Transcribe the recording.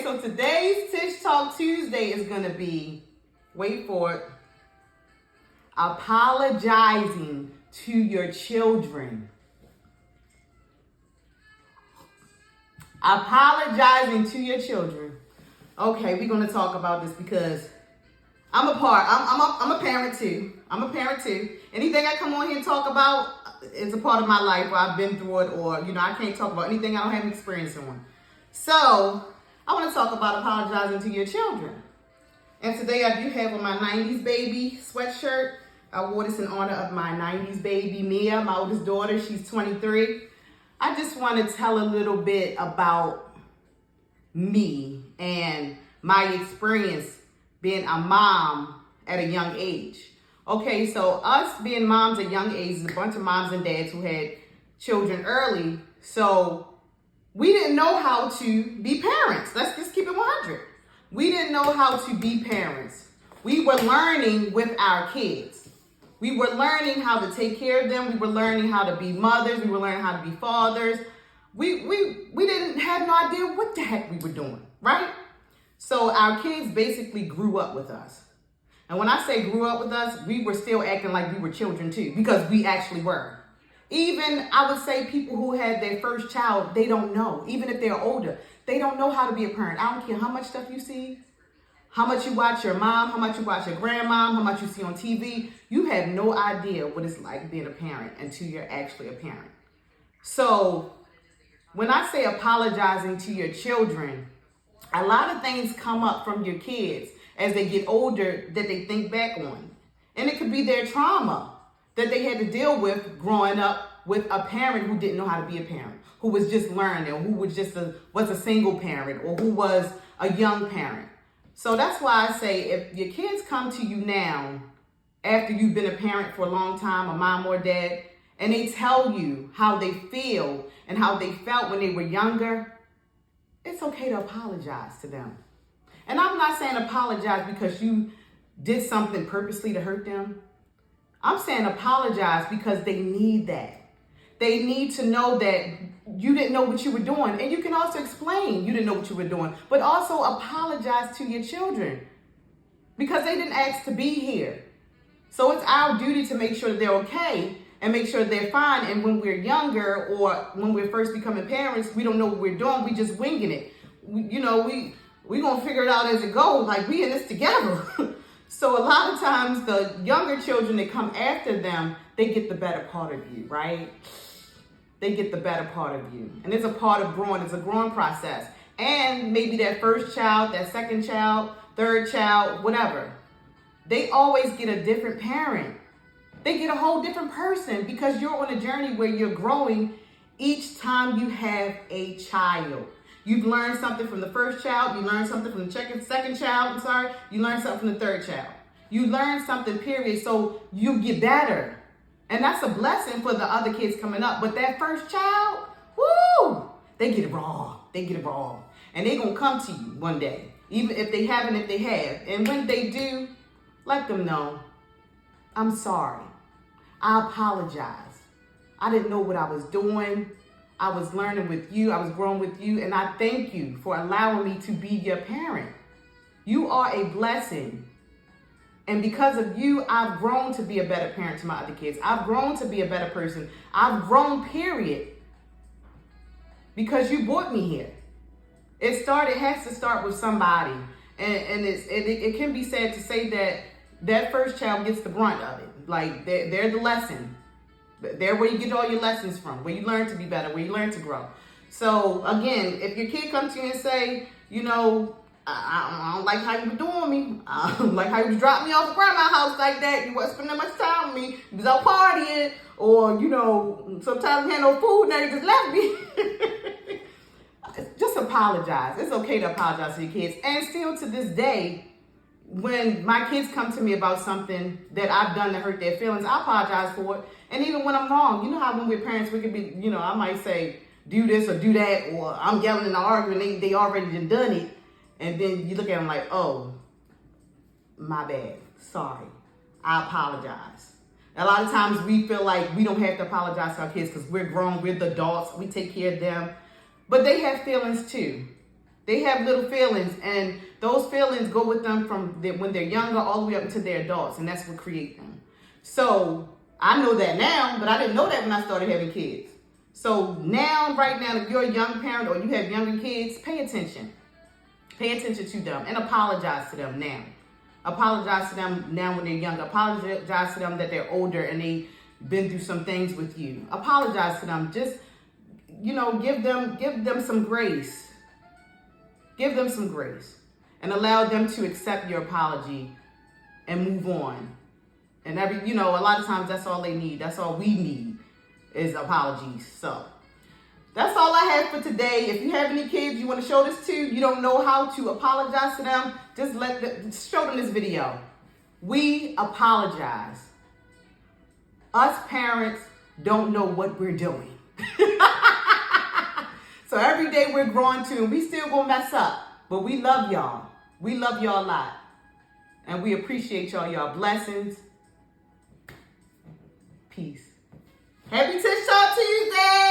so today's Tish Talk Tuesday is going to be, wait for it, apologizing to your children. Apologizing to your children. Okay, we're going to talk about this because I'm a parent too. I'm a parent too. Anything I come on here and talk about is a part of my life where I've been through it, or, I can't talk about anything I don't have experience on. So, I want to talk about apologizing to your children. And today I do have on my 90s baby sweatshirt. I wore this in honor of my 90s baby, Mia, my oldest daughter. She's 23. I just want to tell a little bit about me and my experience being a mom at a young age. Okay, so us being moms at young ages, a bunch of moms and dads who had children early, so we didn't know how to be parents. Let's just keep it 100. We didn't know how to be parents. We were learning with our kids. We were learning how to take care of them. We were learning how to be mothers. We were learning how to be fathers. We didn't have no idea what the heck we were doing, right? So our kids basically grew up with us. And when I say grew up with us, we were still acting like we were children too, because we actually were. Even, I would say, people who had their first child, they don't know. Even if they're older, they don't know how to be a parent. I don't care how much stuff you see, how much you watch your mom, how much you watch your grandmom, how much you see on TV. You have no idea what it's like being a parent until you're actually a parent. So when I say apologizing to your children, a lot of things come up from your kids as they get older that they think back on. And it could be their trauma that they had to deal with growing up with a parent who didn't know how to be a parent, who was just learning, or who was was a single parent, or who was a young parent. So that's why I say, if your kids come to you now, after you've been a parent for a long time, a mom or dad, and they tell you how they feel and how they felt when they were younger, it's okay to apologize to them. And I'm not saying apologize because you did something purposely to hurt them. I'm saying apologize because they need that. They need to know that you didn't know what you were doing. And you can also explain you didn't know what you were doing, but also apologize to your children because they didn't ask to be here. So it's our duty to make sure that they're okay and make sure they're fine. And when we're younger, or when we're first becoming parents, we don't know what we're doing. We just winging it. We're going to figure it out as it goes. Like, we in this together. So a lot of times the younger children that come after them, they get the better part of you, right? They get the better part of you. And it's a part of growing. It's a growing process. And maybe that first child, that second child, third child, whatever, they always get a different parent. They get a whole different person because you're on a journey where you're growing each time you have a child. You've learned something from the first child. You learned something from the second child. You learned something from the third child. You learn something, period. So you get better. And that's a blessing for the other kids coming up. But that first child, woo, they get it raw. They get it raw. And they're going to come to you one day, even if they haven't, if they have. And when they do, let them know, I'm sorry. I apologize. I didn't know what I was doing. I was learning with you. I was growing with you. And I thank you for allowing me to be your parent. You are a blessing. And because of you, I've grown to be a better parent to my other kids. I've grown to be a better person. I've grown, period. Because you brought me here. It has to start with somebody. And it can be sad to say that first child gets the brunt of it. Like, they're the lesson. They're where you get all your lessons from, where you learn to be better, where you learn to grow. So, again, if your kid comes to you and say, I don't like how you were doing me. I don't like how you was dropping me off at grandma's house like that. You wasn't spending much time with me. You was out partying. Or, sometimes you had no food and you just left me. Just apologize. It's okay to apologize to your kids. And still to this day, when my kids come to me about something that I've done to hurt their feelings, I apologize for it. And even when I'm wrong, you know how when we're parents, we can be, I might say, do this or do that, or I'm yelling and arguing, they already done it. And then you look at them like, oh, my bad, sorry, I apologize. A lot of times we feel like we don't have to apologize to our kids because we're grown, we're the adults, we take care of them. But they have feelings too. They have little feelings, and those feelings go with them from when they're younger all the way up into their adults, and that's what creates them. So I know that now, but I didn't know that when I started having kids. So now, right now, if you're a young parent or you have younger kids, pay attention. Pay attention to them and apologize to them now. Apologize to them now when they're younger. Apologize to them that they're older and they've been through some things with you. Apologize to them. Just, give them some grace. Give them some grace and allow them to accept your apology and move on. And a lot of times that's all they need. That's all we need is apologies. So that's all I have for today. If you have any kids you want to show this to, you don't know how to apologize to them, just show them this video. We apologize. Us parents don't know what we're doing. So every day we're growing too, and we still gonna mess up, but we love y'all. We love y'all a lot. And we appreciate y'all blessings. Peace. Happy Tish Talk Tuesday!